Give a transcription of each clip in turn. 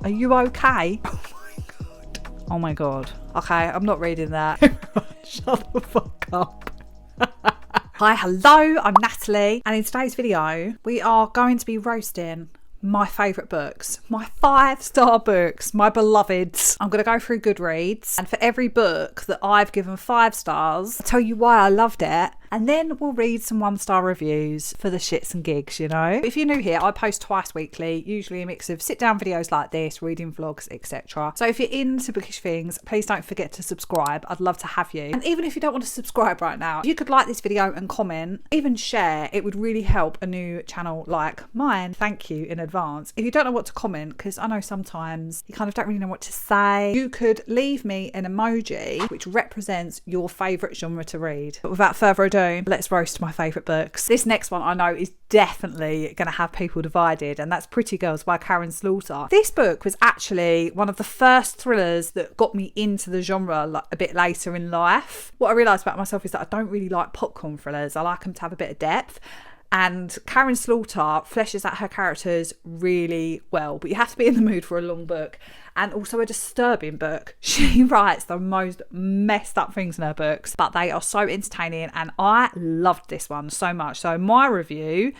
Are you okay? Oh my god. Okay, I'm not reading that. Shut the fuck up. Hi, hello, I'm Natalie, and in today's video we are going to be roasting my favourite books, my 5-star books, my beloveds. I'm going to go through Goodreads, and for every book that I've given 5 stars, I'll tell you why I loved it, and then we'll read some 1-star reviews for the shits and gigs, you know. If you're new here, I post twice weekly, usually a mix of sit down videos like this, reading vlogs, etc. So if you're into bookish things, please don't forget to subscribe. I'd love to have you. And even if you don't want to subscribe right now, if you could like this video and comment, even share, it would really help a new channel like mine. Thank you in advance. If you don't know what to comment, because I know sometimes you kind of don't really know what to say, you could leave me an emoji which represents your favourite genre to read. But without further ado, let's roast my favourite books. This next one I know is definitely going to have people divided, and that's Pretty Girls by Karen Slaughter. This book was actually one of the first thrillers that got me into the genre like a bit later in life. What I realised about myself is that I don't really like popcorn thrillers. I like them to have a bit of depth. And Karen Slaughter fleshes out her characters really well, but you have to be in the mood for a long book and also a disturbing book. She writes the most messed up things in her books, but they are so entertaining, and I loved this one so much. So my review,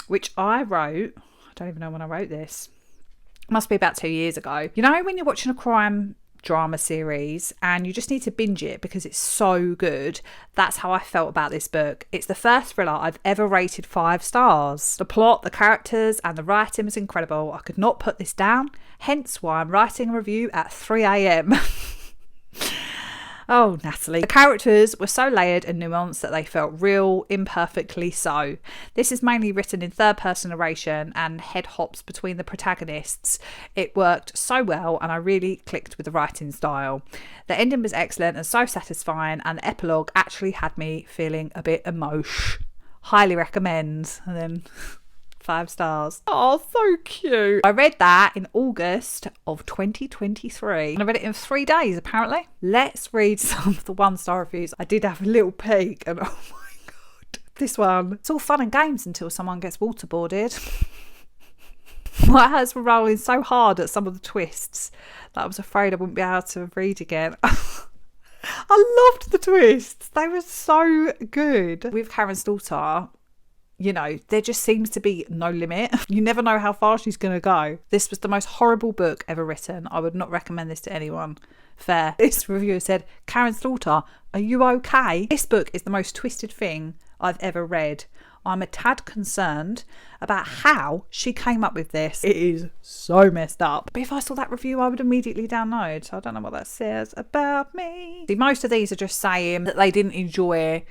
which I wrote, I don't even know when I wrote this, must be about 2 years ago. You know when you're watching a crime drama series and you just need to binge it because it's so good? That's how I felt about this book. It's the first thriller I've ever rated 5 stars. The plot, the characters and the writing was incredible. I could not put this down, hence why I'm writing a review at 3 a.m. Oh, Natalie. The characters were so layered and nuanced that they felt real, imperfectly so. This is mainly written in third-person narration and head hops between the protagonists. It worked so well, and I really clicked with the writing style. The ending was excellent and so satisfying, and the epilogue actually had me feeling a bit emosh. Highly recommend. And then 5 stars. Oh, so cute. I read that in August of 2023 and I read it in 3 days apparently. Let's read some of the 1-star reviews. I did have a little peek and oh my god, this one, it's all fun and games until someone gets waterboarded. My eyes were rolling so hard at some of the twists that I was afraid I wouldn't be able to read again. I loved the twists. They were so good. With Karen Slaughter, you know, there just seems to be no limit. You never know how far she's going to go. This was the most horrible book ever written. I would not recommend this to anyone. Fair. This reviewer said, Karen Slaughter, are you okay? This book is the most twisted thing I've ever read. I'm a tad concerned about how she came up with this. It is so messed up. But if I saw that review, I would immediately download. So I don't know what that says about me. See, most of these are just saying that they didn't enjoy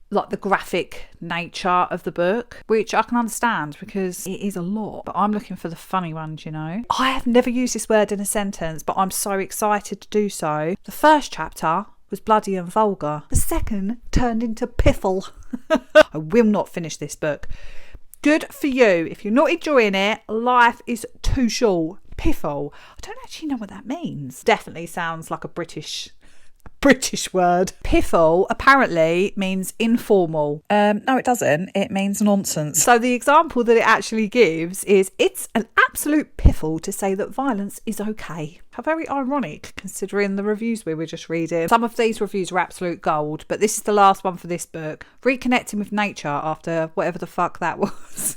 like the graphic nature of the book, which I can understand because it is a lot, but I'm looking for the funny ones, you know. I have never used this word in a sentence, but I'm so excited to do so. The first chapter was bloody and vulgar. The second turned into piffle. I will not finish this book. Good for you. If you're not enjoying it, life is too short. Piffle. I don't actually know what that means. Definitely sounds like a British word. Piffle apparently means informal. No, it doesn't. It means nonsense. So the example that it actually gives is, it's an absolute piffle to say that violence is okay. How very ironic considering the reviews we were just reading. Some of these reviews are absolute gold, but this is the last one for this book. Reconnecting with nature after whatever the fuck that was.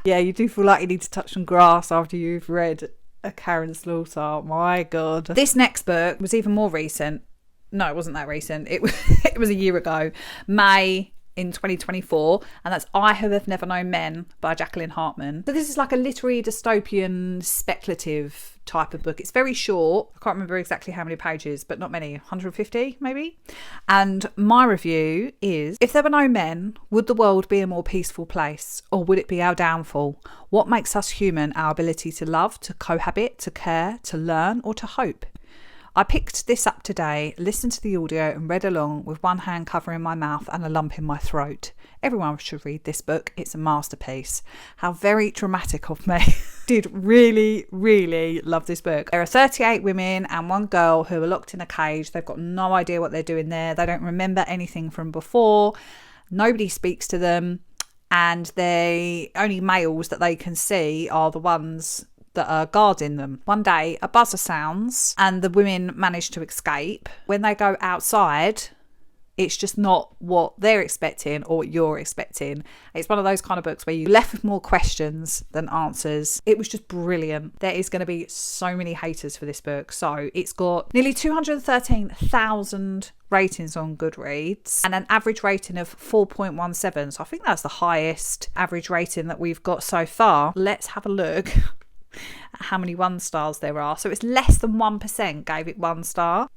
Yeah, you do feel like you need to touch some grass after you've read a Karen Slaughter. My god. This next book was even more recent. No, it wasn't that recent. It was a year ago, May in 2024, and that's I Have Never Known Men by Jacqueline Hartman. So this is like a literary dystopian speculative type of book. It's very short. I can't remember exactly how many pages, but not many, 150 maybe. And my review is, if there were no men, would the world be a more peaceful place, or would it be our downfall? What makes us human? Our ability to love, to cohabit, to care, to learn, or to hope? I picked this up today, listened to the audio and read along with one hand covering my mouth and a lump in my throat. Everyone should read this book. It's a masterpiece. How very dramatic of me. Did really, really love this book. There are 38 women and 1 girl who are locked in a cage. They've got no idea what they're doing there. They don't remember anything from before. Nobody speaks to them. And the only males that they can see are the ones that are guarding them. One day, a buzzer sounds and the women manage to escape. When they go outside, it's just not what they're expecting or what you're expecting. It's one of those kind of books where you're left with more questions than answers. It was just brilliant. There is going to be so many haters for this book. So it's got nearly 213,000 ratings on Goodreads and an average rating of 4.17. So I think that's the highest average rating that we've got so far. Let's have a look at how many 1 stars there are. So it's less than 1% gave it 1 star.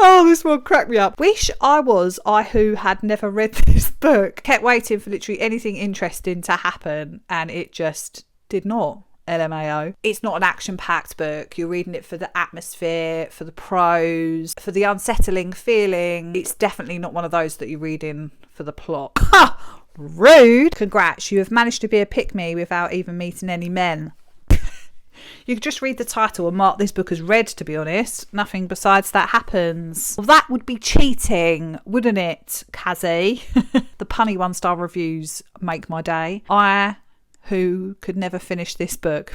Oh, this one cracked me up. Wish I who had never read this book. Kept waiting for literally anything interesting to happen and it just did not. LMAO. It's not an action-packed book. You're reading it for the atmosphere, for the prose, for the unsettling feeling. It's definitely not one of those that you're reading for the plot. Ha! Rude! Congrats, you have managed to be a pick-me without even meeting any men. You could just read the title and mark this book as read, to be honest. Nothing besides that happens. Well, that would be cheating, wouldn't it, Kazzy? The punny 1-star reviews make my day. I, who could never finish this book.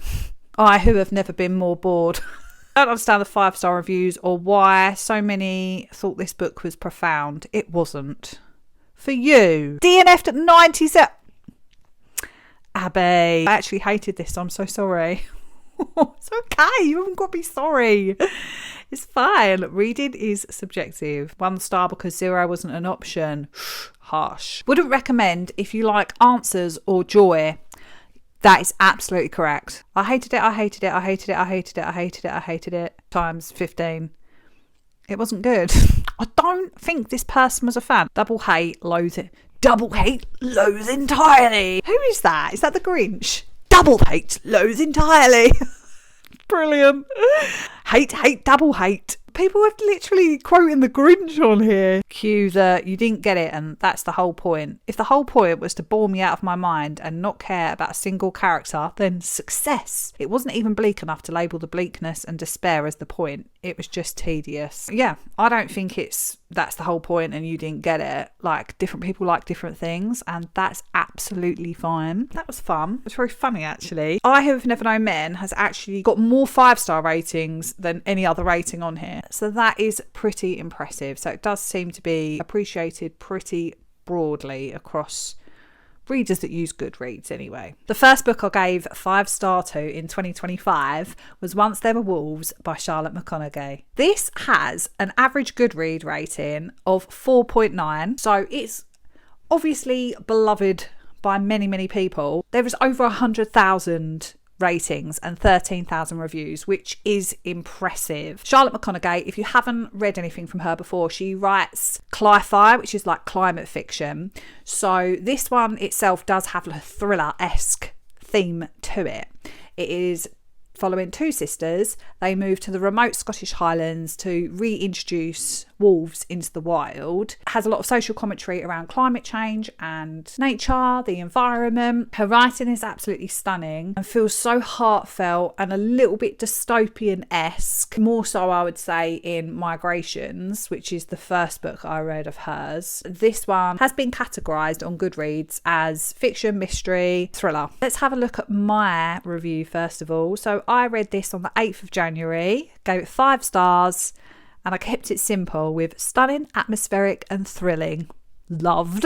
I, who have never been more bored. I don't understand the 5-star reviews or why so many thought this book was profound. It wasn't. For you. DNF'd at 97. Abby. I actually hated this, so I'm so sorry. It's okay, you haven't got to be sorry. It's fine. Reading is subjective. 1 star because 0 wasn't an option. Harsh. Wouldn't recommend if you like answers or joy. That is absolutely correct. I hated it, I hated it, I hated it, I hated it, I hated it, I hated it. Times 15. It wasn't good. I don't think this person was a fan. Double hate, loathe it. Double hate, loathe entirely. Who is that? Is that the Grinch? Double hate, loathe entirely. Brilliant. Hate, double hate. People are literally quoting the Grinch on here. Cue the you didn't get it, and that's the whole point. If the whole point was to bore me out of my mind and not care about a single character, then success. It wasn't even bleak enough to label the bleakness and despair as the point. It was just tedious. Yeah, I don't think that's the whole point and you didn't get it. Like, different people like different things, and that's absolutely fine. That was fun. It was very funny, actually. I Have Never Known Men has actually got more 5-star ratings than any other rating on here. So that is pretty impressive. So it does seem to be appreciated pretty broadly across readers that use Goodreads anyway. The first book I gave 5-star to in 2025 was Once There Were Wolves by Charlotte McConaughey. This has an average Goodread rating of 4.9. So it's obviously beloved by many, many people. There is over 100,000 ratings and 13,000 reviews, which is impressive. Charlotte McConaughey, if you haven't read anything from her before, she writes cli-fi, which is like climate fiction. So this one itself does have a thriller-esque theme to it. It is following 2 sisters. They move to the remote Scottish Highlands to reintroduce wolves into the wild. It has a lot of social commentary around climate change and nature, the environment. Her writing is absolutely stunning and feels so heartfelt and a little bit dystopian-esque. More so, I would say, in Migrations, which is the first book I read of hers. This one has been categorised on Goodreads as fiction, mystery, thriller. Let's have a look at my review first of all. So I read this on the 8th of January, gave it 5 stars, and I kept it simple with stunning, atmospheric and thrilling. Loved.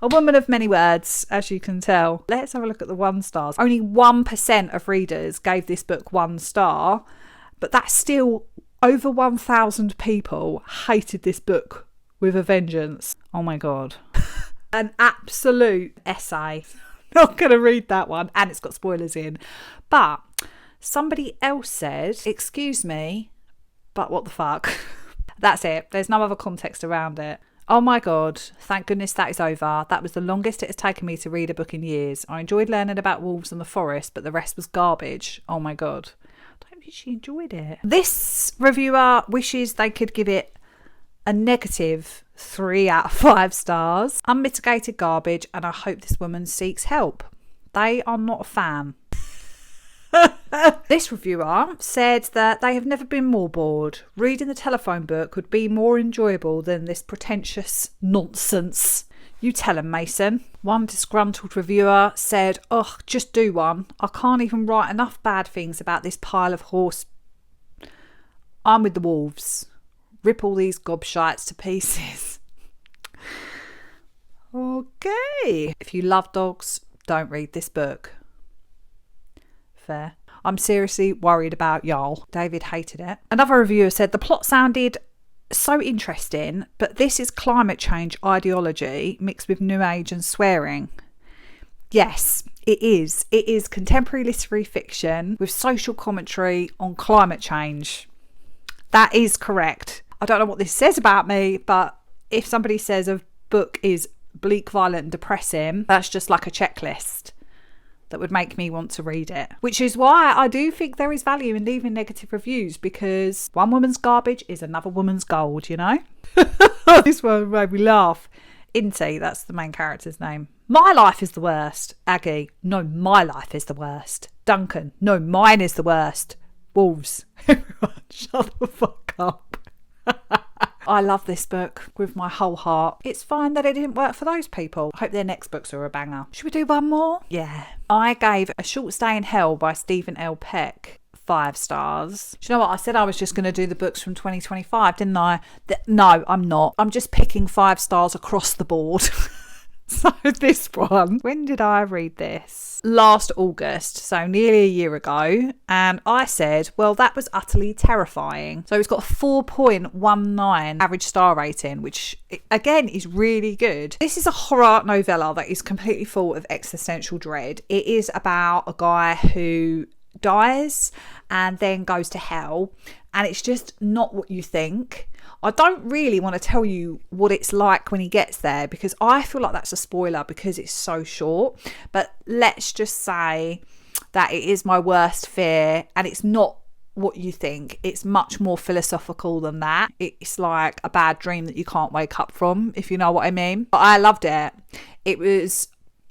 A woman of many words, as you can tell. Let's have a look at the 1 stars. Only 1% of readers gave this book 1 star, but that's still over 1,000 people hated this book with a vengeance. Oh my God. An absolute essay. Not going to read that one, and it's got spoilers in. But somebody else said, excuse me, but what the fuck? That's it. There's no other context around it. Oh my God, thank goodness that is over. That was the longest it has taken me to read a book in years. I enjoyed learning about wolves and the forest, but the rest was garbage. Oh my God. I don't think she enjoyed it. This reviewer wishes they could give it a negative 3 out of 5 stars. Unmitigated garbage, and I hope this woman seeks help. They are not a fan. This reviewer said that they have never been more bored. Reading the telephone book would be more enjoyable than this pretentious nonsense. You tell 'em, Mason. One disgruntled reviewer said, "Oh, just do one. I can't even write enough bad things about this pile of horse. I'm with the wolves. Rip all these gobshites to pieces." Okay. If you love dogs, don't read this book. Fair. I'm seriously worried about Jarl. David hated it. Another reviewer said the plot sounded so interesting, but this is climate change ideology mixed with new age and swearing. Yes, it is. It is contemporary literary fiction with social commentary on climate change. That is correct. I don't know what this says about me, but if somebody says a book is bleak, violent and depressing, that's just like a checklist that would make me want to read it. Which is why I do think there is value in leaving negative reviews, because one woman's garbage is another woman's gold, you know? This one made me laugh. Inti, that's the main character's name. My life is the worst. Aggie, no, my life is the worst. Duncan, no, mine is the worst. Wolves, everyone shut the fuck up. I love this book with my whole heart. It's fine that it didn't work for those people. I hope their next books are a banger. Should we do one more? Yeah. I gave A Short Stay in Hell by Stephen L. Peck 5 stars. Do you know what? I said I was just going to do the books from 2025, didn't I? No, I'm not. I'm just picking 5 stars across the board. So this one, when did I read this? Last August, so nearly a year ago. And I said, well, that was utterly terrifying. So it's got a 4.19 average star rating, which again is really good. This is a horror novella that is completely full of existential dread. It is about a guy who dies and then goes to hell, and it's just not what you think. I don't really want to tell you what it's like when he gets there, because I feel like that's a spoiler because it's so short. But let's just say that it is my worst fear, and it's not what you think. It's much more philosophical than that. It's like a bad dream that you can't wake up from, if you know what I mean. But I loved it.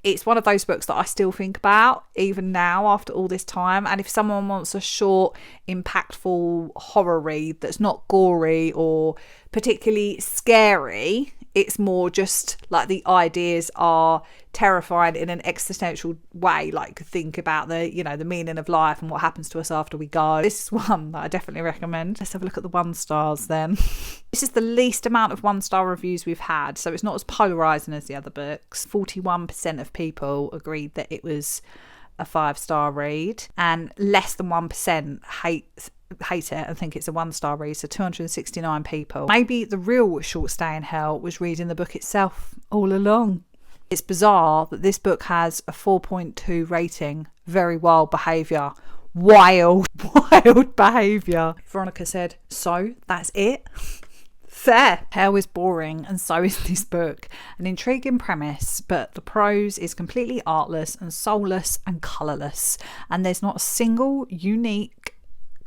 It's one of those books that I still think about even now after all this time. And if someone wants a short, impactful horror read that's not gory or particularly scary, it's more just like the ideas are terrifying in an existential way, like think about the meaning of life and what happens to us after we go. This is one that I definitely recommend. Let's have a look at the 1 stars then. This is the least amount of 1-star reviews we've had, so it's not as polarizing as the other books. 41% of people agreed that it was a 5-star read, and less than 1% hate it and think it's a 1-star read, so 269 people. Maybe the real Short Stay in Hell was reading the book itself all along. It's bizarre that this book has a 4.2 rating. Very wild behaviour. Wild behaviour. Veronica said, so that's it? Fair. Hell is boring, and so is this book. An intriguing premise, but the prose is completely artless and soulless and colourless, and there's not a single unique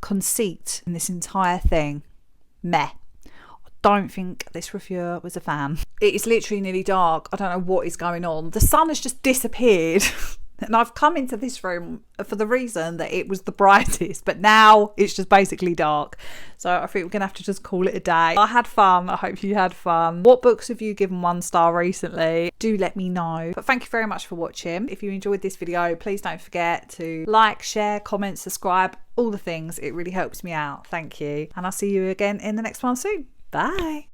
conceit in this entire thing. Meh. Don't think this reviewer was a fan. It is literally nearly dark. I don't know what is going on. The sun has just disappeared. And I've come into this room for the reason that it was the brightest, but now it's just basically dark. So I think we're going to have to just call it a day. I had fun. I hope you had fun. What books have you given 1 star recently? Do let me know. But thank you very much for watching. If you enjoyed this video, please don't forget to like, share, comment, subscribe, all the things. It really helps me out. Thank you. And I'll see you again in the next one soon. Bye.